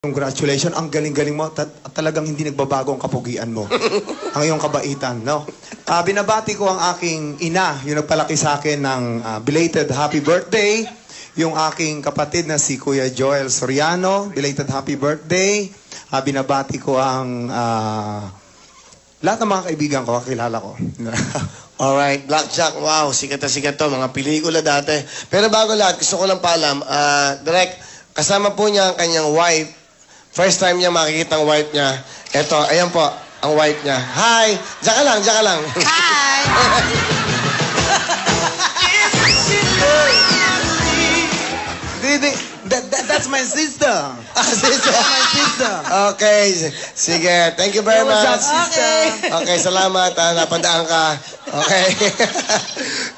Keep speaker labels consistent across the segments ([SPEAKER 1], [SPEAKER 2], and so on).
[SPEAKER 1] Congratulations, ang galing-galing mo. Talagang hindi nagbabago ang kapugian mo. Ang iyong kabaitan, no? Binabati ko ang aking ina, yung nagpalaki sa akin ng belated happy birthday. Yung aking kapatid na si Kuya Joel Soriano, belated happy birthday. Binabati ko ang lahat ng mga kaibigan ko, kilala ko.
[SPEAKER 2] Alright, Blackjack, wow, sikat na sikat to, mga pelikula dati. Pero bago lahat, gusto ko lang paalam, Direk, kasama po niya ang kanyang wife. First time niya makikita ang wife niya. Eto, ayan po, ang wife niya. Hi! Diyan ka lang, diyan ka lang.
[SPEAKER 3] Hi!
[SPEAKER 1] That's my sister.
[SPEAKER 2] Sister.
[SPEAKER 1] That's my sister.
[SPEAKER 2] Okay, sige. Thank you very much.
[SPEAKER 3] Okay.
[SPEAKER 2] Okay, salamat. Napandaan ka. Okay.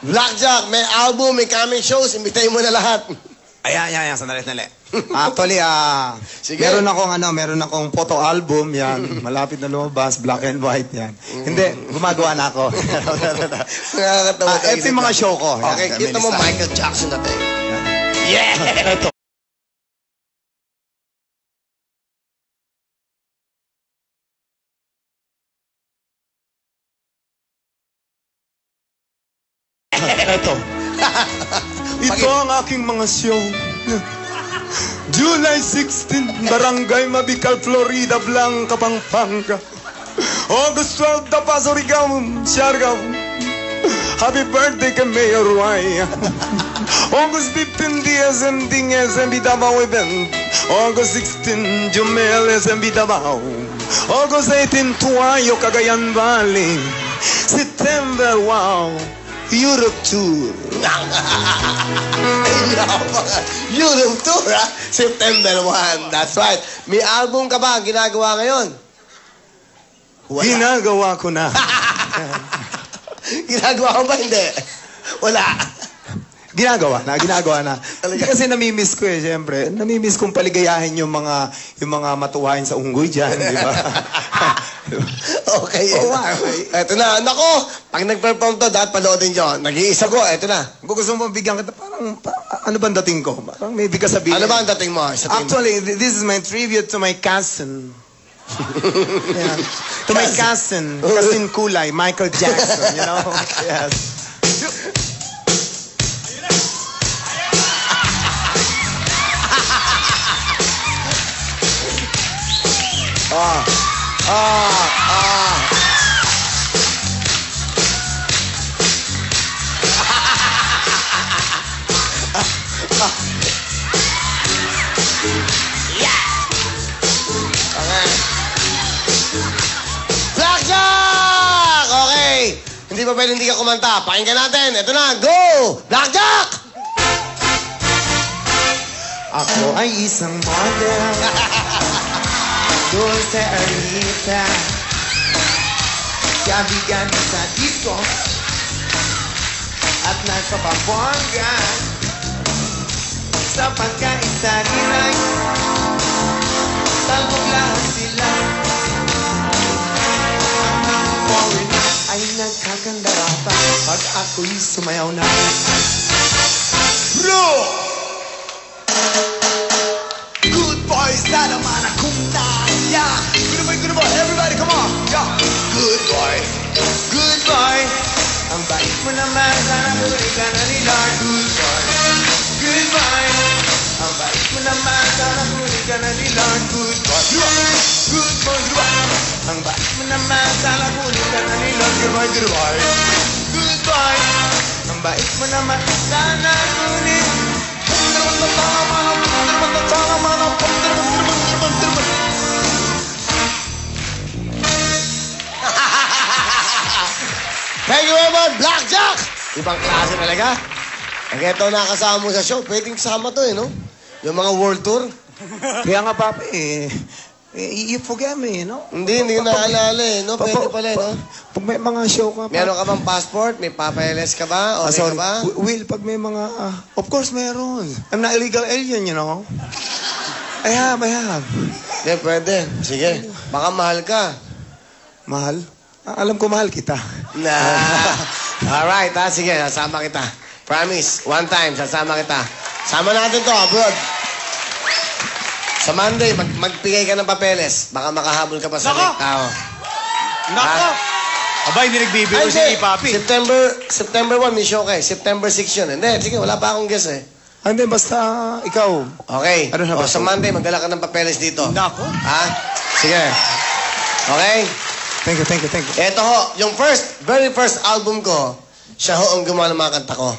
[SPEAKER 2] Blackjack, may album, may coming shows. Imbitahin mo na lahat.
[SPEAKER 1] Ayan, sandali. Actually,
[SPEAKER 2] Sige.
[SPEAKER 1] meron akong photo album, yan. Malapit na lumabas, black and white, yan. Hindi, gumagawa na ako.
[SPEAKER 2] Nakakatawa.
[SPEAKER 1] Ito yung mga show ko. Yan,
[SPEAKER 2] Okay, kita mo Michael Jackson na tayo. Yeah!
[SPEAKER 1] Ito. Ito. Ito ang aking mga show. July 16, Barangay Mabikal, Florida Blanca, Pampanga. August 12, Paso, Siargao. Happy birthday kay Mayor Roy. August 15, DSMB Davao event. August 16, Jumel SMB Davao. August 18, Tuayo, Cagayan Valley. September, wow, Europe Tour.
[SPEAKER 2] Europe Tour, ha? September 1. That's right. May album ka ba ang ginagawa ngayon? Wala.
[SPEAKER 1] Ginagawa ko na.
[SPEAKER 2] Ginagawa ko ba? Hindi. Wala.
[SPEAKER 1] Ginagawa na. Kasi namimiss ko siyempre. Namimiss kong paligayahin yung mga matuwain sa unggoy dyan, di ba?
[SPEAKER 2] Okay.
[SPEAKER 1] Oh, wow.
[SPEAKER 2] Eto na. Nako, pag nag-perform to, dapat panoodin nyo. Nag-iisa ko. Eto na.
[SPEAKER 1] Kung gusto mo bigyan kita, ano ba ang dating ko? Parang may bigas sabihin.
[SPEAKER 2] Ano ba ang dating mo?
[SPEAKER 1] Actually, this is my tribute to my cousin. Yeah. To my cousin Kulay, Michael Jackson, you know? Yes.
[SPEAKER 2] Blackjack! Okay. Hindi pa pwede hindi ka kumanta. Pakinggan natin. Ito na. Go! Blackjack!
[SPEAKER 1] Ako ay isang model. Dulce Arita. Kabigan sa disco. At nasa Pampanga. Sa pagkaisa-rinay. Talbog lahat sila. Ay nagkakandarata pag ako'y sumayaw na. Bro! Good boys na naman akong naya. Good boy, everybody come on. Yeah. Good boy, good boy. Ang bait mo naman, sana huli ka na ni Lord. Good boy, good boy. Ang bait mo naman, sana huli ka na ni Lord. Good boy, good boy, good boy. Ang bait mo naman, sana huli ka na ni Lord. Good boy, good boy. Good boy. Ang bait mo naman, sana huli.
[SPEAKER 2] Thank you very much, Blackjack! Ibang klase talaga. Ang ito nakasama mo sa show, pwedeng kasama to no? Yung mga world tour.
[SPEAKER 1] Kaya nga, Papa, you forget me, no?
[SPEAKER 2] Hindi ko naalala no? Pwede pala, no?
[SPEAKER 1] Pag may mga show ka,
[SPEAKER 2] Meron ka bang passport? May papeles ka ba? Okay ka ba?
[SPEAKER 1] Will, pag may mga... of course, meron. I'm not illegal alien, you know? I have.
[SPEAKER 2] Hindi, pwede. Sige. Baka mahal ka.
[SPEAKER 1] Mahal? Alam ko mahal kita.
[SPEAKER 2] Alright, sige. Sasama kita. Promise. One time, sasama kita. Sama natin to, abroad. Sa Monday, magpigay ka ng papeles. Baka makahabol ka pa sa
[SPEAKER 3] Nako!
[SPEAKER 2] tao.
[SPEAKER 3] Nako! Aba, hindi nagbibiro si Papi.
[SPEAKER 2] September 1, may show kay. September 6 yun. Hindi, sige, wala pa akong guess eh.
[SPEAKER 4] Hindi, basta ikaw.
[SPEAKER 2] Okay.
[SPEAKER 4] Ano na ba?
[SPEAKER 2] Sa Monday, magdala ka ng papeles dito.
[SPEAKER 3] Nako.
[SPEAKER 2] Ha? Sige. Okay?
[SPEAKER 4] Thank you.
[SPEAKER 2] Ito ho, yung very first album ko, siya ho ang gumawa ng mga kanta ko.